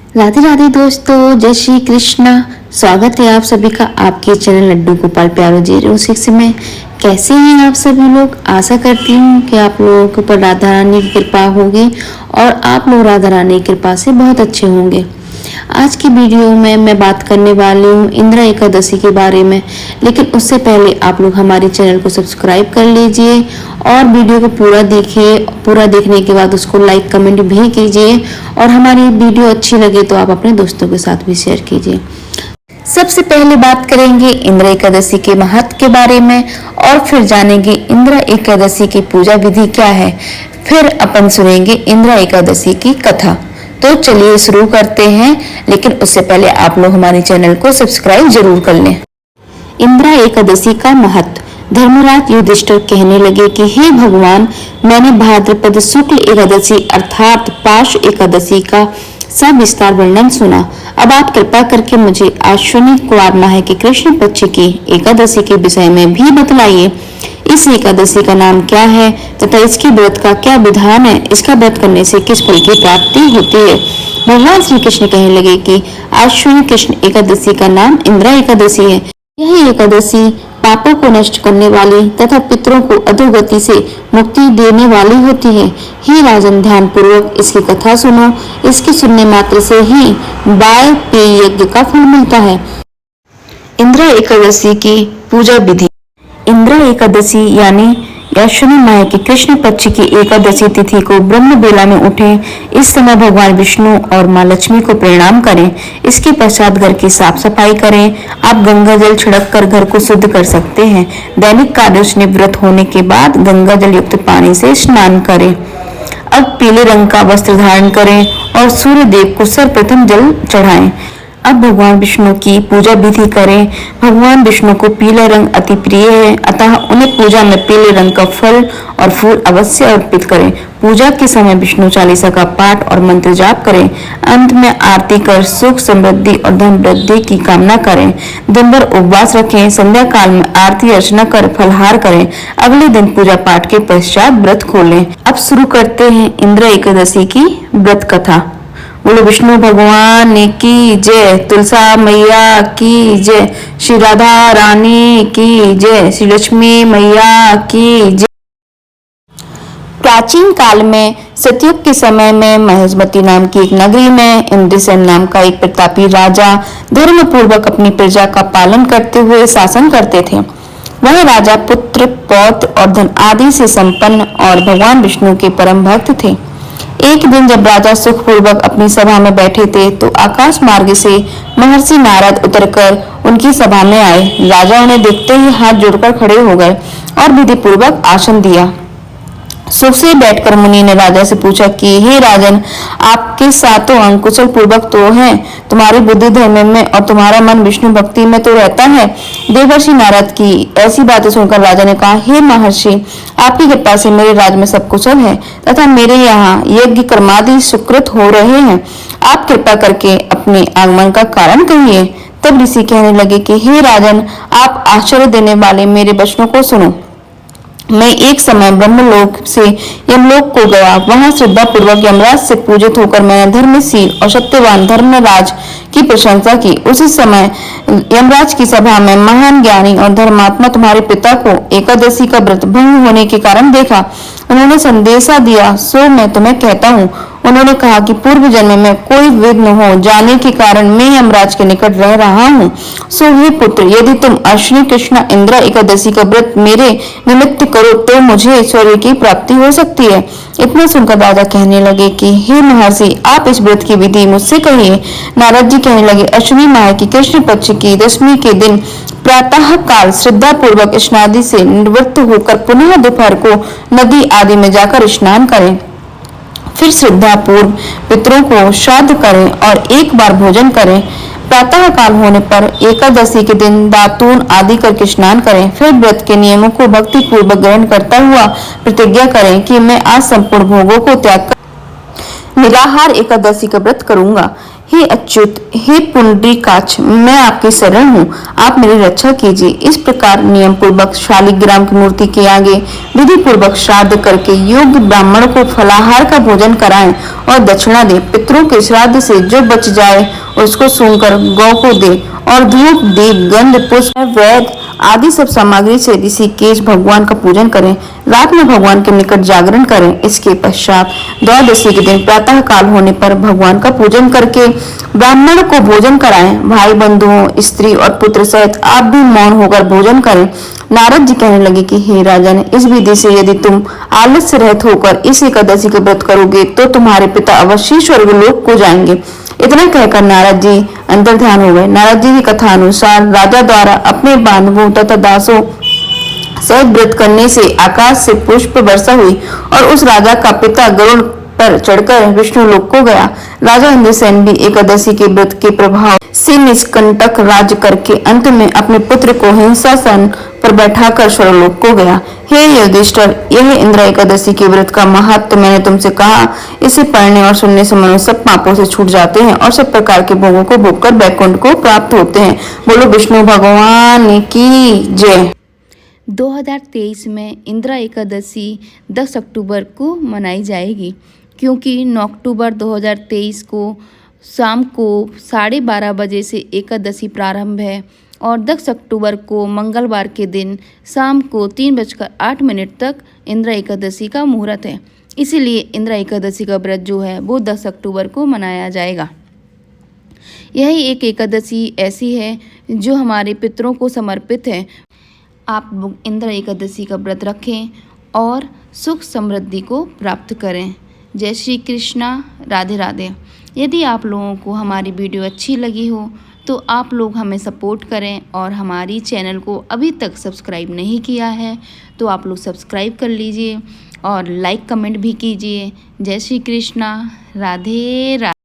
राधे राधे दोस्तों, जय श्री कृष्णा। स्वागत है आप सभी का आपके चैनल लड्डू गोपाल प्यारो 06 में। कैसे हैं आप सभी लोग? आशा करती हूँ कि आप लोगों के ऊपर राधा रानी की कृपा होगी और आप लोग राधा रानी की कृपा से बहुत अच्छे होंगे। आज की वीडियो में मैं बात करने वाली हूँ इंदिरा एकादशी के बारे में, लेकिन उससे पहले आप लोग हमारे चैनल को सब्सक्राइब कर लीजिए और वीडियो को पूरा देखिए। पूरा देखने के बाद उसको लाइक कमेंट भी कीजिए और हमारी वीडियो अच्छी लगे तो आप अपने दोस्तों के साथ भी शेयर कीजिए। सबसे पहले बात करेंगे इंदिरा एकादशी के महत्व के बारे में और फिर जानेंगे इंदिरा एकादशी की पूजा विधि क्या है। फिर अपन सुनेंगे इंदिरा एकादशी की कथा। तो चलिए शुरू करते हैं, लेकिन उससे पहले आप लोग हमारे चैनल को सब्सक्राइब जरूर कर लें। इंदिरा एकादशी का महत्व। धर्मराज युधिष्ठिर कहने लगे कि हे भगवान, मैंने भाद्रपद शुक्ल एकादशी अर्थात पाश एकादशी का सविस्तार वर्णन सुना। अब आप कृपा करके मुझे अश्विनी कुमार माह के कृष्ण पक्ष की एकादशी के विषय में भी बतलाइए। इस एकादशी का नाम क्या है तथा इसके व्रत का क्या विधान है? इसका व्रत करने से किस फल की प्राप्ति होती है? भगवान श्री कृष्ण कहने लगे कि अश्विनी कृष्ण एकादशी का नाम इंदिरा एकादशी है। यह एकादशी पापों को नष्ट करने वाली तथा पितरों को अधोगति से मुक्ति देने वाली होती है। हे राजन, ध्यान पूर्वक इसकी कथा सुनो। इसके सुनने मात्र से ही बाय पेय यज्ञ का फल मिलता है। इंदिरा एकादशी की पूजा विधि। इंदिरा एकादशी यानी अश्विनी माह की कृष्ण पक्ष की एकादशी तिथि को ब्रह्म बेला में उठें। इस समय भगवान विष्णु और माँ लक्ष्मी को प्रणाम करें। इसके पश्चात घर की साफ सफाई करें। आप गंगा जल छिड़क कर घर को शुद्ध कर सकते हैं। दैनिक कार्यों में व्रत होने के बाद गंगा जल युक्त पानी से स्नान करें। अब पीले रंग का वस्त्र धारण करें और सूर्य देव को सर्वप्रथम जल चढ़ाएं। अब भगवान विष्णु की पूजा विधि करें। भगवान विष्णु को पीला रंग अति प्रिय है, अतः उन्हें पूजा में पीले रंग का फल और फूल अवश्य अर्पित करें। पूजा के समय विष्णु चालीसा का पाठ और मंत्र जाप करें। अंत में आरती कर सुख समृद्धि और धन वृद्धि की कामना करें। दिन भर उपवास रखें। संध्या काल में आरती अर्चना कर फलहार करें। अगले दिन पूजा पाठ के पश्चात व्रत खोलें। अब शुरू करते हैं इंदिरा एकादशी की व्रत कथा। बोलो विष्णु भगवान की जय, तुलसा मैया की जय, श्री राधा रानी की जय, श्री लक्ष्मी मैया की जय। प्राचीन काल में सतयुग के समय में महेशमती नाम की एक नगरी में इंद्रसेन नाम का एक प्रतापी राजा धर्म पूर्वक अपनी प्रजा का पालन करते हुए शासन करते थे। वह राजा पुत्र, पौत्र और धन आदि से संपन्न और भगवान विष्णु के परम भक्त थे। एक दिन जब राजा सुखपूर्वक अपनी सभा में बैठे थे तो आकाश मार्ग से महर्षि नारद उतरकर उनकी सभा में आए। राजा उन्हें देखते ही हाथ जोड़कर खड़े हो गए और विधि पूर्वक आसन दिया। सुख से बैठकर मुनि ने राजा से पूछा कि हे राजन, आपके सातों अंग कुशल पूर्वक तो हैं, तुम्हारी बुद्धि धर्म में और तुम्हारा मन विष्णु भक्ति में तो रहता है। देवर्षि नारद की ऐसी बातें सुनकर राजा ने कहा, हे महर्षि, आपकी कृपा से मेरे राज्य में सब कुशल है तथा मेरे यहाँ यज्ञ कर्मादि सुकृत हो रहे हैं। आप कृपा करके अपने आगमन का कारण कहिए। तब ऋषि कहने लगे कि हे राजन, आप आश्चर्य देने वाले मेरे वचनों को सुनो। मैं एक समय ब्रह्मलोक से यमलोक को गया। वहां श्रद्धा पूर्वक यमराज से पूजित होकर मैंने धर्मशील और सत्यवान धर्मराज की प्रशंसा की। उसी समय यमराज की सभा में महान ज्ञानी और धर्मात्मा तुम्हारे पिता को एकादशी का व्रत भंग होने के कारण देखा। उन्होंने संदेशा दिया, सो मैं तुम्हें कहता हूँ। उन्होंने कहा कि पूर्व जन्म में कोई विघ्न हो जाने के कारण मैं यमराज के निकट रह रहा हूँ। सो हे पुत्र, यदि तुम अश्विनी कृष्ण इंदिरा एकादशी का व्रत मेरे निमित्त करो तो मुझे स्वर्ग की प्राप्ति हो सकती है। इतना सुनकर राजा कहने लगे कि हे महर्षि, आप इस व्रत की विधि मुझसे कहिए। नारद जी कहने लगे, अश्विनी माह की कृष्ण पक्ष की दशमी के दिन प्रातः काल श्रद्धा पूर्वक स्नादि से निवृत्त होकर पुनः दोपहर को नदी आदि में जाकर स्नान करें। फिर श्रद्धा पूर्व पितरों को श्राद्ध करें और एक बार भोजन करें। प्रातः काल होने पर एकादशी के दिन दातून आदि करके स्नान करें। फिर व्रत के नियमों को भक्ति पूर्वक ग्रहण करता हुआ प्रतिज्ञा करें कि मैं आज संपूर्ण भोगों को त्याग कर निराहार एकादशी का व्रत करूंगा। हे अच्युत, हे पुंडरीकाक्ष, मैं आपकी शरण हूँ, आप मेरी रक्षा कीजिए। इस प्रकार नियम पूर्वक शालिग्राम की मूर्ति के आगे विधि पूर्वक श्राद्ध करके योग्य ब्राह्मण को फलाहार का भोजन कराएं और दक्षिणा दें। पितरों के श्राद्ध से जो बच जाए उसको सूंघकर गौ को दे और धूप, दीप, गंध, पुष्प, वैद आदि सब सामग्री से ऋषिकेश भगवान का पूजन करें। रात में भगवान के निकट जागरण करें। इसके पश्चात द्वादशी के दिन प्रातः काल होने पर भगवान का पूजन करके ब्राह्मण को भोजन कराएं। भाई बंधुओं, स्त्री और पुत्र सहित आप भी मौन होकर भोजन करें। नारद जी कहने लगे कि हे राजन, इस विधि से यदि तुम आलस्य रहित होकर इस एकादशी का व्रत करोगे तो तुम्हारे पिता अवश्य स्वर्गलोक को जाएंगे। इतना कहकर नारद जी अंतर ध्यान हो गए। नारद जी की कथा अनुसार राजा द्वारा अपने बांधवों तथा दासों सहित व्रत करने से आकाश से पुष्प वर्षा हुई और उस राजा का पिता गरुड़ पर चढ़कर विष्णु लोक को गया। राजा इंद्रसेन भी एकादशी के व्रत के प्रभाव से निष्कंटक राज्य करके अंत में अपने पुत्र को हिंसासन पर बैठाकर स्वर्गलोक को गया। हे युधिष्ठिर, यह इंद्र एकादशी के व्रत का महत्व मैंने तुमसे कहा। इसे पढ़ने और सुनने से मनुष्य सब पापों से छूट जाते हैं और सब प्रकार के भोगों को भोगकर वैकुंठ को प्राप्त होते हैं। बोलो विष्णु भगवान की जय। 2023 में इंदिरा एकादशी 10 अक्टूबर को मनाई जाएगी, क्योंकि 9 अक्टूबर 2023 को शाम को 12:30 बजे से एकादशी प्रारंभ है और 10 अक्टूबर को मंगलवार के दिन शाम को 3:08 तक इंदिरा एकादशी का मुहूर्त है। इसीलिए इंदिरा एकादशी का व्रत जो है वो 10 अक्टूबर को मनाया जाएगा। यही एक एकादशी ऐसी है जो हमारे पितरों को समर्पित है। आप लोग इंदिरा एकादशी का व्रत रखें और सुख समृद्धि को प्राप्त करें। जय श्री कृष्णा, राधे राधे। यदि आप लोगों को हमारी वीडियो अच्छी लगी हो तो आप लोग हमें सपोर्ट करें और हमारी चैनल को अभी तक सब्सक्राइब नहीं किया है तो आप लोग सब्सक्राइब कर लीजिए और लाइक कमेंट भी कीजिए। जय श्री कृष्णा, राधे राधे।